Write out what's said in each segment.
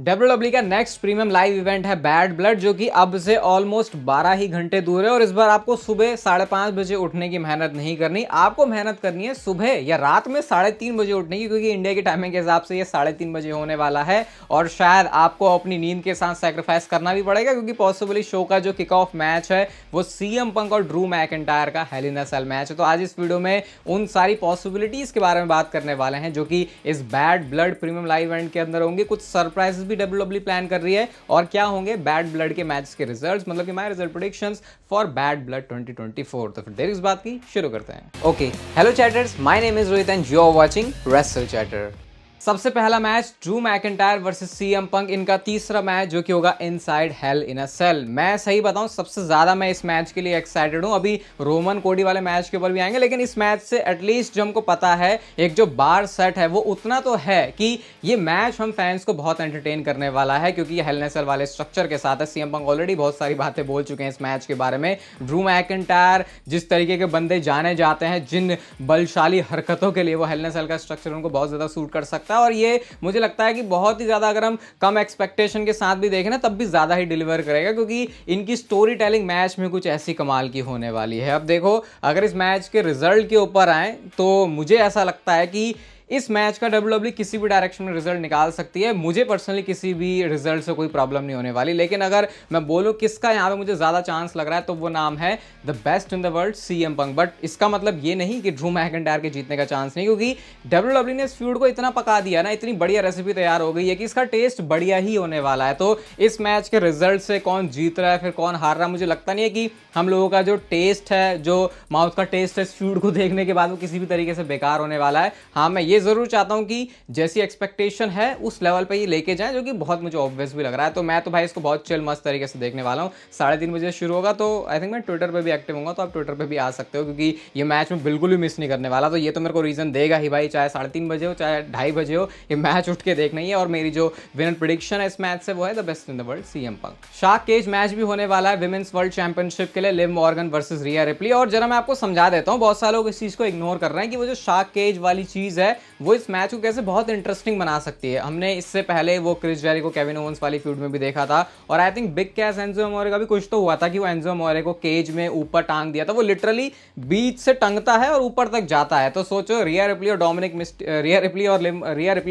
WWE का next premium live event है bad blood, जो कि अब से ऑलमोस्ट 12 ही घंटे दूर है। और इस बार आपको सुबह 5:30 बजे उठने की मेहनत नहीं करनी, आपको मेहनत करनी है सुबह या रात में 3:30 बजे उठने की, क्योंकि इंडिया की टाइमिंग के हिसाब से ये 3:30 बजे होने वाला है। और शायद आपको अपनी नींद के साथ सेक्रीफाइस करना भी पड़ेगा, क्योंकि पॉसिबली शो का जो किक ऑफ मैच है वो सीएम पंक और ड्रू मैकिंटायर का hello in a cell match है। तो आज इस वीडियो में उन सारी पॉसिबिलिटीज के बारे में बात करने वाले हैं जो कि इस bad blood premium live event के अंदर होंगे। कुछ सरप्राइजेस भी WWE प्लान कर रही है और क्या होंगे बैड ब्लड के मैच के रिजल्ट्स, मतलब कि my result predictions for bad blood 2024। तो फिर देर इस बात की शुरू करते हैं। Okay, hello chatters, my name is Rohit and you are watching wrestle chatter. सबसे पहला match Drew McIntyre versus CM Punk, इनका तीसरा मैच जो कि होगा inside hell in a cell. मैं सही बताऊं, सबसे ज्यादा मैं इस मैच के लिए एक्साइटेड हूं। अभी रोमन कोडी वाले मैच के ऊपर भी आएंगे, लेकिन इस मैच से एटलीस्ट जो हमको पता है, एक जो बार सेट है वो उतना तो है कि ये मैच हम फैंस को बहुत एंटरटेन करने वाला है, क्योंकि ये हेल इन अ सेल वाले स्ट्रक्चर के साथ है। सीएम पंक ऑलरेडी बहुत सारी बातें बोल चुके हैं इस मैच के बारे में। ड्रू मैकिंटायर जिस तरीके के बंदे जाने जाते हैं, जिन बलशाली हरकतों के लिए, वो हेल इन अ सेल का स्ट्रक्चर उनको बहुत ज्यादा सूट कर सकता है। और ये मुझे लगता है कि बहुत ही ज्यादा, अगर हम कम एक्सपेक्टेशन के साथ भी देखें ना, तब भी ज्यादा ही डिलीवर करेगा, क्योंकि इनकी स्टोरी टेलिंग मैच में कुछ ऐसी कमाल की होने वाली है। अब देखो, अगर इस मैच के रिजल्ट के ऊपर आए तो मुझे ऐसा लगता है कि इस मैच का WWE किसी भी डायरेक्शन में रिजल्ट निकाल सकती है। मुझे पर्सनली किसी भी रिजल्ट से कोई प्रॉब्लम नहीं होने वाली, लेकिन अगर मैं बोलूं किसका यहाँ पे मुझे ज्यादा चांस लग रहा है, तो वो नाम है the best in the world CM punk. But इसका मतलब ये नहीं कि ड्रू मैकिंटायर के जीतने का चांस नहीं, क्योंकि WWE ने इस फ्यूड को इतना पका दिया ना, इतनी बढ़िया रेसिपी तैयार हो गई है कि इसका टेस्ट बढ़िया ही होने वाला है। तो इस मैच के रिजल्ट से कौन जीत रहा है फिर कौन हार रहा है, मुझे लगता नहीं है कि हम लोगों का जो टेस्ट है, जो माउथ का टेस्ट है इस फ्यूड को देखने के बाद, वो किसी भी तरीके से बेकार होने वाला है। हाँ, मैं ये जरूर चाहता हूं कि जैसी एक्सपेक्टेशन है उस लेवल पे ये लेके जाएं, जो कि बहुत मुझे ऑब्वियस भी लग रहा है। तो मैं तो भाई इसको बहुत चिल मस्त तरीके से देखने वाला हूँ। 3:30 बजे शुरू होगा, तो आई थिंक मैं ट्विटर पे भी एक्टिव होऊंगा, तो आप ट्विटर पे भी आ सकते हो, क्योंकि ये मैच में बिल्कुल भी मिस नहीं करने वाला। तो ये तो मेरे को रीजन देगा ही भाई, चाहे 3:30 बजे हो चाहे 2:30 बजे हो, ये मैच उठ के देखना ही है। और मेरी जो विनर प्रेडिक्शन है इस मैच से वो है the best in the world CM Punk. Shark cage match भी होने वाला है विमेंस वर्ल्ड चैंपियनशिप के लिए, Liv Morgan versus Rhea Ripley. और जरा मैं आपको समझा देता हूँ, बहुत सारे लोग इस चीज को इग्नोर कर रहे हैं कि वो जो शार्क केज वाली चीज है वो इस मैच को कैसे बहुत इंटरेस्टिंग बना सकती है। हमने इससे पहले वो क्रिस जेरिको केविन ओवेंस वाली फ्यूड में भी देखा था, और I think Big Cass Enzo Amore का भी कुछ तो हुआ था कि वो एंजो अमोरे को केज में ऊपर टांग दिया था। वो लिटरली बीच से टंगता है और ऊपर तक जाता है। तो सोचो, रिया रिप्ली और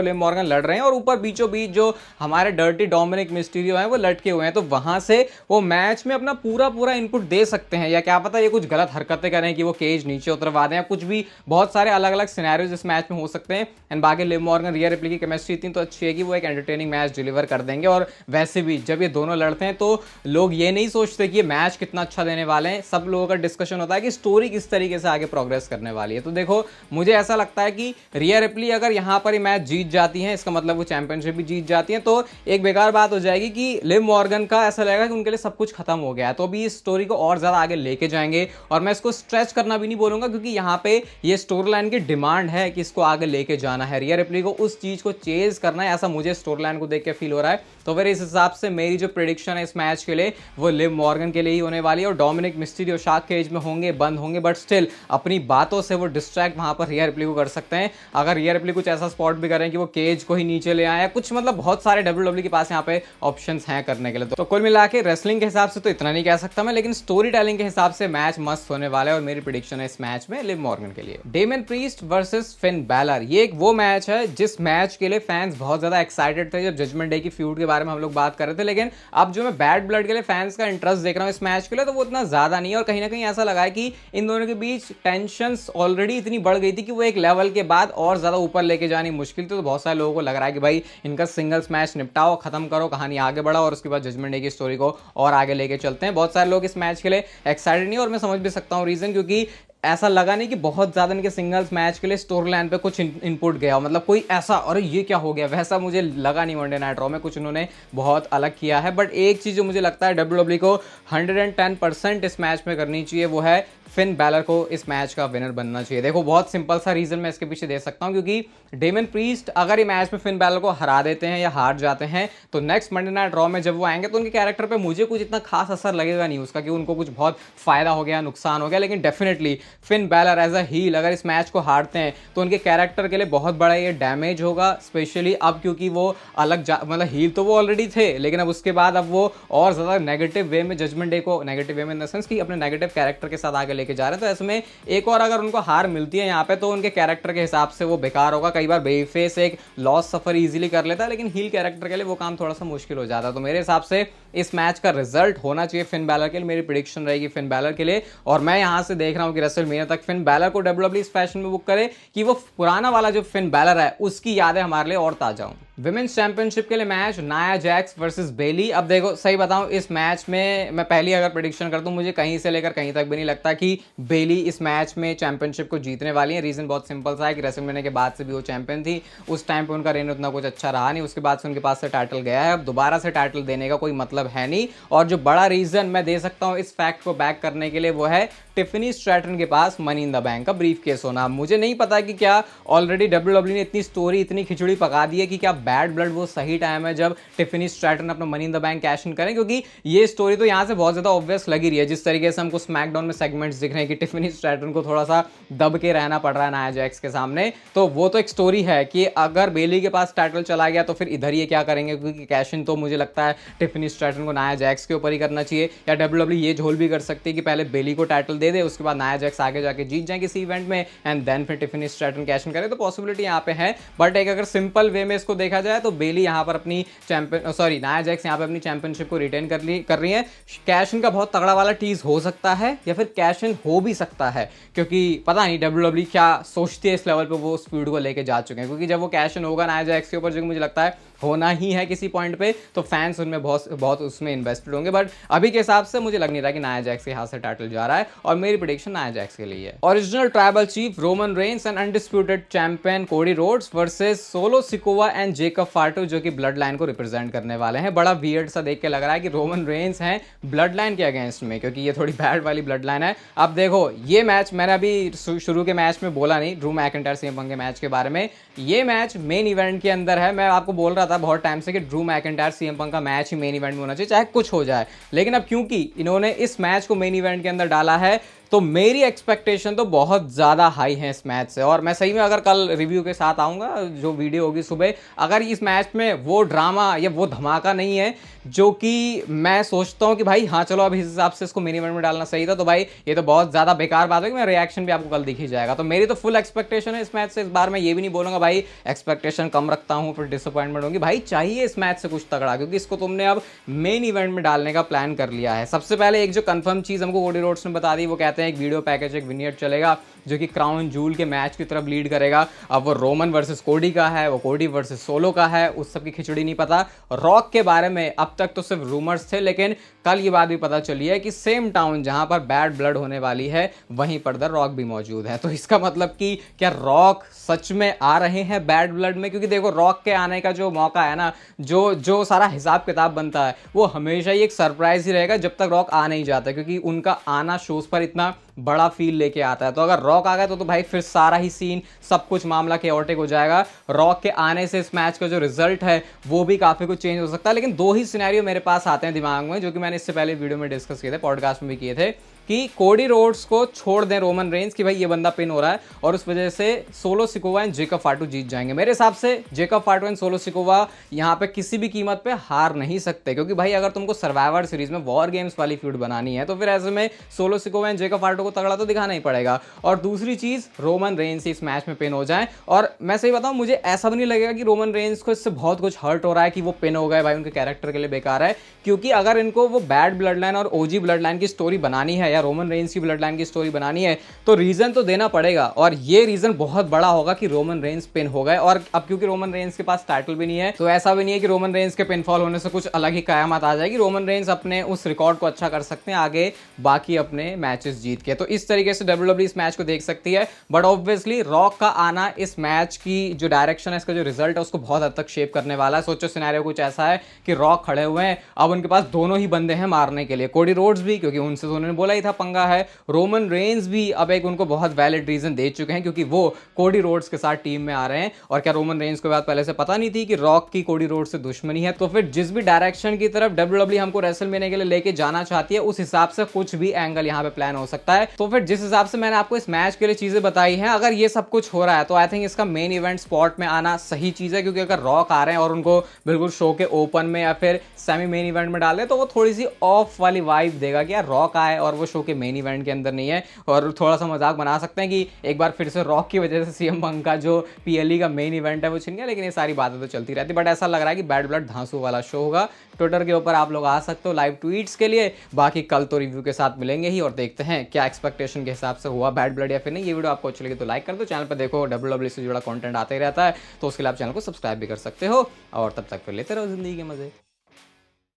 लिव मॉर्गन लड़ रहे हैं, और ऊपर बीचों बीच जो हमारे डर्टी डोमिनिक मिस्टीरियो हैं वो लटके हुए हैं। तो वहां से वो मैच में अपना पूरा पूरा इनपुट दे सकते हैं, या क्या पता ये कुछ गलत हरकतें करें कि वो केज नीचे उतरवा दें, या कुछ भी। बहुत सारे अलग अलग सिनेरियोज इस मैच में हो सकते हैं। एंड बाकी लिव मॉर्गन रिया रिप्ली की केमिस्ट्री इतनी तो अच्छी है कि वो एक एंटरटेनिंग मैच डिलीवर कर देंगे। और वैसे भी जब ये दोनों लड़ते हैं तो लोग ये नहीं सोचते कि ये मैच कितना अच्छा देने वाले हैं, सब लोगों का डिस्कशन होता है कि स्टोरी किस तरीके से आगे प्रोग्रेस करने वाली है। तो देखो, मुझे ऐसा लगता है कि रिया रिप्ली अगर यहां पर ये मैच जीत जाती है, इसका मतलब वो चैंपियनशिप भी जीत जाती है, तो एक बेकार बात हो जाएगी कि लिव मॉर्गन का ऐसा लगेगा कि उनके लिए सब कुछ खत्म हो गया है। तो अभी इस स्टोरी को और ज्यादा आगे लेके जाएंगे, और मैं इसको स्ट्रेच करना भी नहीं बोलूंगा, क्योंकि यहाँ पे ये स्टोरी लाइन की डिमांड है कि इसको आगे लेके जाना है, रिया रिप्ली को उस चीज को चेज करना है, ऐसा मुझे स्टोरी लाइन को देख के फील हो रहा है। तो फिर इस हिसाब से मेरी जो प्रेडिक्शन है इस मैच के लिए वो लिव मॉर्गन के लिए ही होने वाली है। और डोमिनिक मिस्टीरियो शार्क केज में होंगे, बंद होंगे, बट स्टिल अपनी बातों से वो डिस्ट्रैक्ट वहां पर रिया रिप्ली को कर सकते हैं। अगर रिया रिप्ली कुछ ऐसा स्पॉट भी करें कि वो केज को ही नीचे ले आए, कुछ मतलब बहुत सारे WWE के पास यहाँ पे ऑप्शंस हैं करने के लिए। तो कुल मिला के रेसलिंग के हिसाब से तो इतना नहीं कह सकता मैं, लेकिन स्टोरी टेलिंग के हिसाब से मैच मस्त होने वाला है। और मेरी प्रेडिक्शन है इस मैच में लिव मॉर्गन के लिए Damien priest versus Finn Balor. ये एक वो मैच है जिस मैच के लिए फैंस बहुत ज्यादा एक्साइटेड थे जब जजमेंट डे की फ्यूड के बारे में हम लोग बात कर रहे थे। लेकिन अब जो मैं बैड ब्लड के लिए फैंस का इंटरेस्ट देख रहा हूँ इस मैच के लिए, तो वो इतना ज्यादा नहीं है। और कहीं ना कहीं ऐसा लगा है कि इन दोनों के बीच टेंशंस ऑलरेडी इतनी बढ़ गई थी कि वो एक लेवल के बाद और ज्यादा ऊपर लेके जानी मुश्किल थी। तो बहुत सारे लोगों को लग रहा है कि भाई इनका सिंगल्स मैच निपटाओ, खत्म करो, कहानी आगे बढ़ाओ, और उसके बाद जजमेंट डे की स्टोरी को और आगे लेके चलते हैं। बहुत सारे लोग इस मैच के लिए एक्साइटेड नहीं, और मैं समझ भी सकता हूँ रीजन, क्योंकि ऐसा लगा नहीं कि बहुत ज्यादा इनके सिंगल्स मैच के लिए स्टोरी लाइन पे कुछ इनपुट गया, मतलब कोई ऐसा अरे ये क्या हो गया, वैसा मुझे लगा नहीं। वनडे नाइट रॉ में कुछ उन्होंने बहुत अलग किया है। बट एक चीज जो मुझे लगता है WWE को 110% इस मैच में करनी चाहिए, वो है फिन बैलर को इस मैच का विनर बनना चाहिए। देखो, बहुत सिंपल सा रीजन मैं इसके पीछे दे सकता हूं, क्योंकि डेमियन प्रीस्ट अगर ये मैच में फिन बैलर को हरा देते हैं या हार जाते हैं, तो नेक्स्ट मंडे नाइट रॉ में जब वो आएंगे तो उनके कैरेक्टर पे मुझे कुछ इतना खास असर लगेगा नहीं उसका कि उनको कुछ बहुत फायदा हो गया, नुकसान हो गया। लेकिन definitely Finn Balor as a heel अगर इस मैच को हारते हैं तो उनके कैरेक्टर के लिए बहुत बड़ा ये डैमेज होगा, स्पेशली अब क्योंकि वो अलग मतलब हील तो वो ऑलरेडी थे, लेकिन अब उसके बाद अब वो और ज़्यादा नेगेटिव वे में जजमेंट डे को, नेगेटिव वे में इन द सेंस कि अपने नेगेटिव कैरेक्टर के साथ आगे लेके जा रहे हैं। तो ऐसे में एक और अगर उनको हार मिलती है यहाँ पे तो उनके कैरेक्टर के हिसाब से वो बेकार होगा। कई बार बेफेस एक लॉस सफर इजीली कर लेता है, लेकिन हील कैरेक्टर के लिए वो काम थोड़ा सा मुश्किल हो जाता है। तो मेरे हिसाब से इस मैच का रिजल्ट होना चाहिए फिन बैलर के लिए, मेरी प्रेडिक्शन रहेगी फिन बैलर के लिए। और मैं यहां से देख रहा हूं कि रेसलमेनिया तक फिन बैलर को डब्ल्यूडब्ल्यूई इस फैशन में बुक करे कि वो पुराना वाला जो फिन बैलर है उसकी यादें हमारे लिए और ताजा हों। विमेंस चैंपियनशिप के लिए मैच नाया जैक्स वर्सेस बेली। अब देखो सही बताऊं, इस मैच में मैं पहली अगर प्रेडिक्शन कर दूं, मुझे कहीं से लेकर कहीं तक भी नहीं लगता कि बेली इस मैच में चैंपियनशिप को जीतने वाली है। रीजन बहुत सिंपल सा है कि रेसलमेनिया के बाद से भी वो चैंपियन थी, उस टाइम पे उनका रेन उतना कुछ अच्छा रहा नहीं, उसके बाद से उनके पास से टाइटल गया है, अब दोबारा से टाइटल देने का कोई मतलब है नहीं। और जो बड़ा रीजन मैं दे सकता हूं इस फैक्ट को बैक करने के लिए वो है टिफनी स्ट्रैटन के पास मनी इन द बैंक का ब्रीफ केस होना। मुझे नहीं पता कि क्या ऑलरेडी डब्ल्यूडब्ल्यूई ने इतनी स्टोरी, इतनी खिचड़ी पका दी है कि क्या बैड ब्लड वो सही टाइम है जब टिफनी स्ट्रैटन अपना money in the bank cash in करें, क्योंकि ये स्टोरी तो यहां से बहुत ज्यादा ऑब्वियस लगी रही है। जिस तरीके से हमको स्मैकडाउन में सेगमेंट्स दिख रहे हैं कि टिफनी स्ट्रैटन को थोड़ा सा दब के रहना पड़ रहा है नाया जैक्स के सामने, तो वो तो एक स्टोरी है कि अगर बेली के पास टाइटल चला गया तो फिर इधर ये क्या करेंगे, क्योंकि कैश इन तो मुझे लगता है टिफनी स्ट्रैटन को नाया जैक्स के ऊपर ही करना चाहिए। या डब्ल्यूडब्ल्यूई ये झोल भी कर सकती है कि पहले बेली को टाइटल दे दे, उसके बाद नाया जैक्स आगे जाके जीत जाए किसी इवेंट में एंड देन फिर टिफनी स्ट्रैटन कैश इन करे, तो पॉसिबिलिटी यहाँ पे है। बट एक अगर सिंपल वे में इसको देखा जाए तो बेली यहाँ पर अपनी नाया जैक्स यहाँ पे अपनी चैंपियनशिप को रिटेन कर रही है। कैश इन का बहुत तगड़ा वाला टीज हो सकता है या फिर कैश इन हो भी सकता है, क्योंकि पता नहीं डब्ल्यूडब्ल्यूई क्या सोचती है इस लेवल पे वो स्पीड को लेके जा चुके हैं। क्योंकि जब वो कैश इन होगा नाया जैक्स के ऊपर, जो मुझे लगता है होना ही है किसी पॉइंट पे, तो फैंस उनमें बहुत उसमें इन्वेस्टेड होंगे। बट अभी के हिसाब से मुझे लग नहीं रहा कि नाया जैक्स के हाथ से टाइटल जा रहा है, और मेरी प्रेडिक्शन नाया जैक्स के लिए है। Original tribal chief Roman Reigns and undisputed champion Cody Rhodes versus solo Sikoa and Jacob फाटो, जो कि ब्लड लाइन को रिप्रेजेंट करने वाले हैं। बड़ा वियर्ड सा देख के लग रहा है कि रोमन रेंस हैं ब्लड लाइन के अगेंस्ट में, क्योंकि ये थोड़ी बैड वाली ब्लड लाइन है। अब देखो ये मैच मैंने अभी शुरू के मैच में बोला नहीं, ड्रू मैकिंटायर सीएम पंक के मैच के बारे में, ये मैच मेन इवेंट के अंदर है। मैं आपको बोल रहा था बहुत टाइम से कि ड्रू मैकिंटायर सीएम पंक का मैच ही मेन इवेंट में होना चाहिए, चाहे कुछ हो जाए। लेकिन अब क्योंकि इन्होंने इस मैच को मेन इवेंट के अंदर डाला है, तो मेरी एक्सपेक्टेशन तो बहुत ज़्यादा हाई है इस मैच से। और मैं सही में अगर कल रिव्यू के साथ आऊँगा, जो वीडियो होगी सुबह, अगर इस मैच में वो ड्रामा या वो धमाका नहीं है जो कि मैं सोचता हूँ कि भाई हाँ चलो अब इस हिसाब से इसको मिनी इवेंट में डालना सही था, तो भाई ये तो बहुत ज़्यादा बेकार बात है कि मेरा रिएक्शन भी आपको कल दिख ही जाएगा। तो मेरी तो फुल एक्सपेक्टेशन है इस मैच से। इस बार मैं ये भी नहीं बोलूँगा भाई एक्सपेक्टेशन कम रखता हूँ फिर डिसअपॉइंटमेंट होगी। भाई चाहिए इस मैच से कुछ तगड़ा, क्योंकि इसको तुमने अब मेन इवेंट में डालने का प्लान कर लिया है। सबसे पहले एक जो कंफर्म चीज़ हमको कोडी रोड्स ने बता दी, वो कहते हैं एक वीडियो पैकेज, एक विनियट चलेगा जो कि क्राउन जूल के मैच की तरफ लीड करेगा। अब वो रोमन वर्सेस कोडी का है, वो कोडी वर्सेस सोलो का है, उस सब की खिचड़ी नहीं पता। रॉक के बारे में अब तक तो सिर्फ रूमर्स थे, लेकिन कल ये बात भी पता चली है कि सेम टाउन जहां पर बैड ब्लड होने वाली है वहीं पर द रॉक भी मौजूद है। तो इसका मतलब कि क्या रॉक सच में आ रहे हैं बैड ब्लड में? क्योंकि देखो रॉक के आने का जो मौका है ना, जो सारा हिसाब किताब बनता है, वो हमेशा ही एक सरप्राइज ही रहेगा जब तक रॉक आ नहीं जाता, क्योंकि उनका आना शोज पर इतना बड़ा फील लेके आता है। तो अगर रॉक आ गया तो भाई फिर सारा ही सीन, सब कुछ मामला केओटिक हो जाएगा। रॉक के आने से इस मैच का जो रिजल्ट है वो भी काफी कुछ चेंज हो सकता है। लेकिन दो ही सिनेरियो मेरे पास आते हैं दिमाग में, जो कि मैंने इससे पहले वीडियो में डिस्कस किए थे, पॉडकास्ट में भी किए थे, कि कोडी रोड्स को छोड़ दें रोमन रेंस कि भाई ये बंदा पिन हो रहा है, और उस वजह से सोलो सिकोवा एंड जेकब फाटो जीत जाएंगे। मेरे हिसाब से जेकब फाटो एंड सोलो सिकोवा यहाँ पे किसी भी कीमत पे हार नहीं सकते, क्योंकि भाई अगर तुमको सर्वाइवर सीरीज में वॉर गेम्स वाली फ्यूड बनानी है तो फिर ऐसे में सोलो सिकोवा एंड जेकब फाटो को तगड़ा तो दिखाना ही पड़ेगा। और दूसरी चीज, रोमन रेंस इस मैच में पिन हो जाए। और मैं सही बताऊं, मुझे ऐसा भी नहीं लगेगा कि रोमन रेंस को इससे बहुत कुछ हर्ट हो रहा है कि वो पिन हो गए, भाई उनके कैरेक्टर के लिए बेकार है। क्योंकि अगर इनको वो बैड ब्लड लाइन और ओजी ब्लड लाइन की स्टोरी बनानी है या रोमन रेंस की ब्लड लाइन की स्टोरी बनानी है, तो रीजन तो देना पड़ेगा, और ये रीजन बहुत बड़ा होगा कि रोमन रेंस पिन हो गए। और अब क्योंकि रोमन रेंस के पास टाइटल भी नहीं है, तो ऐसा भी नहीं है कि रोमन रेंस के पिनफॉल होने से कुछ अलग ही कयामत आ जाएगी। रोमन रेंस अपने उस रिकॉर्ड को अच्छा कर सकते हैं आगे बाकी अपने मैचेस जीत के। तो इस तरीके से डब्ल्यूडब्ल्यूई इस मैच को देख सकती है। बट ऑब्वियसली रॉक का आना इस मैच की जो डायरेक्शन है, इसका जो रिजल्ट है, उसको बहुत हद तक शेप करने वाला है। सोचो सिनेरियो कुछ ऐसा है कि रॉक खड़े हुए हैं, अब उनके पास दोनों ही बंदे हैं मारने के लिए, कोडी रोड्स भी, क्योंकि उनसे तो उन्होंने बोला ही था पंगा है, रोमन रेंज भी अब एक उनको बहुत वैलिड रीजन दे चुके हैं क्योंकि वो कोडी रोड्स के साथ टीम में आ रहे हैं। और क्या रोमन रेंज को बात पहले से पता नहीं थी कि रॉक की कोडी रोड्स से दुश्मनी है? तो फिर जिस भी डायरेक्शन की तरफ WWE हमको रेसलमेनिया के लिए लेके जाना चाहती है उस हिसाब से कुछ भी एंगल यहाँ पे प्लान हो सकता है। तो फिर जिस हिसाब से मैंने आपको इस मैच के लिए चीजें बताई हैं, अगर ये सब कुछ हो रहा है तो आई थिंक इसका मेन इवेंट स्पॉट में आना सही चीज है, क्योंकि अगर रॉक आ रहे हैं और उनको बिल्कुल शो के ओपन में या फिर सेमी मेन इवेंट में डाल दे तो वो थोड़ी सी ऑफ वाली वाइब देगा कि यार रॉक आए और वो शो के मेन इवेंट के अंदर नहीं है। और थोड़ा सा मजाक बना सकते हैं कि एक बार फिर से रॉक की वजह से सीएम पंक का जो पीएलई का मेन इवेंट है वो छिन गया, लेकिन ये सारी बातें तो चलती रहती। बट ऐसा लग रहा है कि बैड ब्लड धांसू वाला शो होगा। ट्विटर के ऊपर आप लोग आ सकते हो लाइव ट्वीट्स के लिए। बाकी कल तो रिव्यू के साथ मिलेंगे ही और देखते हैं क्या एक्सपेक्टेशन के हिसाब से हुआ बैड ब्लड या फिर नहीं। ये वीडियो आपको अच्छी लगी तो लाइक कर दो, चैनल पर देखो WWE से जुड़ा कंटेंट आते ही रहता है, तो उसके लिए आप चैनल को सब्सक्राइब भी कर सकते हो। और तब तक फिर लेते रहो जिंदगी के मजे।